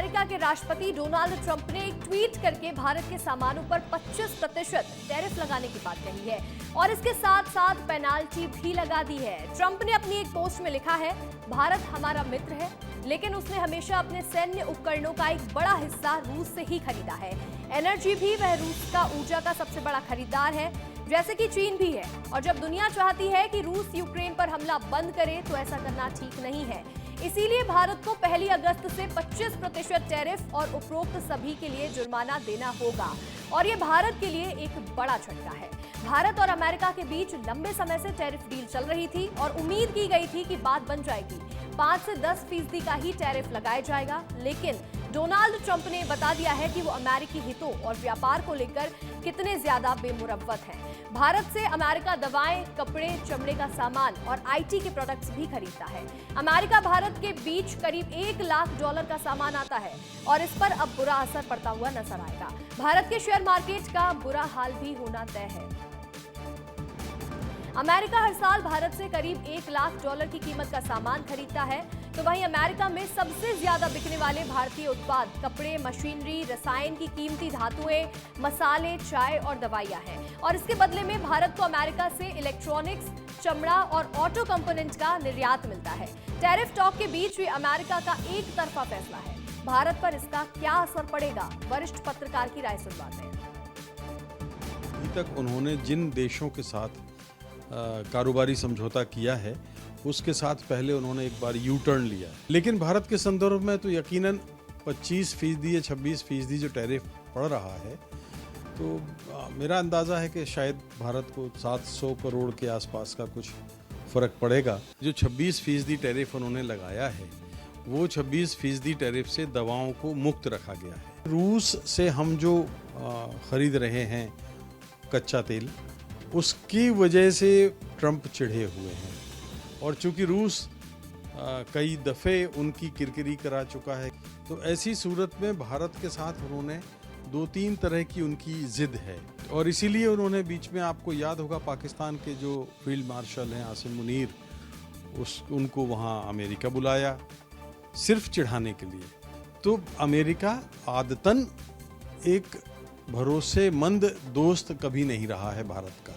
America के राष्ट्रपति Donald Trump ने एक ट्वीट करके भारत के सामानों पर 25% टैरिफ लगाने की बात कही है और इसके साथ साथ पेनाल्टी भी लगा दी है। ट्रंप ने अपनी एक पोस्ट में लिखा है, भारत हमारा मित्र है, लेकिन उसने हमेशा अपने सैन्य उपकरणों का एक बड़ा हिस्सा रूस से ही खरीदा है। एनर्जी भी वह रूस का ऊर्जा का सबसे बड़ा खरीदार है, जैसे कि चीन भी है। और जब दुनिया चाहती है कि रूस यूक्रेन पर हमला बंद करे तो ऐसा करना ठीक नहीं है। इसीलिए भारत को 1 अगस्त से 25% टैरिफ और उपरोक्त सभी के लिए जुर्माना देना होगा और ये भारत के लिए एक बड़ा झटका है। भारत और अमेरिका के बीच लंबे समय से टैरिफ डील चल रही थी और उम्मीद की गई थी कि बात बन जाएगी। 5 से 10% का ही टैरिफ लगाया जाएगा, लेकिन डोनाल्ड ट्रंप ने बता दिया है कि वो अमेरिकी हितों और व्यापार को लेकर कितने ज्यादा बेमुरव्वत हैं। भारत से अमेरिका दवाएं, कपड़े, चमड़े का सामान और आईटी के प्रोडक्ट्स भी खरीदता है। अमेरिका भारत के बीच करीब $1 लाख का सामान आता है और इस पर अब बुरा असर पड़ता हुआ नजर आएगा। भारत के शेयर मार्केट का बुरा हाल भी होना तय है। अमेरिका हर साल भारत से करीब $1 लाख की कीमत का सामान खरीदता है, तो वहीं अमेरिका में सबसे ज्यादा बिकने वाले भारतीय उत्पाद कपड़े, मशीनरी, रसायन की कीमती धातुएं, मसाले, चाय और दवाइयां हैं। और इसके बदले में भारत को अमेरिका से इलेक्ट्रॉनिक्स, चमड़ा और ऑटो कंपोनेंट का निर्यात मिलता है। टैरिफ टॉक के बीच भी अमेरिका का एक तरफा फैसला है। भारत पर इसका क्या असर पड़ेगा, वरिष्ठ पत्रकार की राय सुनवाते हैं। अभी तक उन्होंने जिन देशों के साथ कारोबारी समझौता किया है उसके साथ पहले उन्होंने एक बार यू टर्न लिया, लेकिन भारत के संदर्भ में तो यकीनन 25% या 26% जो टैरिफ पड़ रहा है, तो मेरा अंदाज़ा है कि शायद भारत को 700 करोड़ के आसपास का कुछ फ़र्क पड़ेगा। जो 26% टैरिफ उन्होंने लगाया है वो 26% टैरिफ से दवाओं को मुक्त रखा गया है। रूस से हम जो ख़रीद रहे हैं कच्चा तेल, उसकी वजह से ट्रंप चिढ़े हुए हैं और चूंकि रूस कई दफ़े उनकी किरकिरी करा चुका है, तो ऐसी सूरत में भारत के साथ उन्होंने 2-3 तरह की उनकी ज़िद है और इसीलिए उन्होंने बीच में, आपको याद होगा, पाकिस्तान के जो फील्ड मार्शल हैं आसिम मुनीर, उनको वहाँ अमेरिका बुलाया सिर्फ चिढ़ाने के लिए। तो अमेरिका आदतन एक भरोसेमंद दोस्त कभी नहीं रहा है भारत का।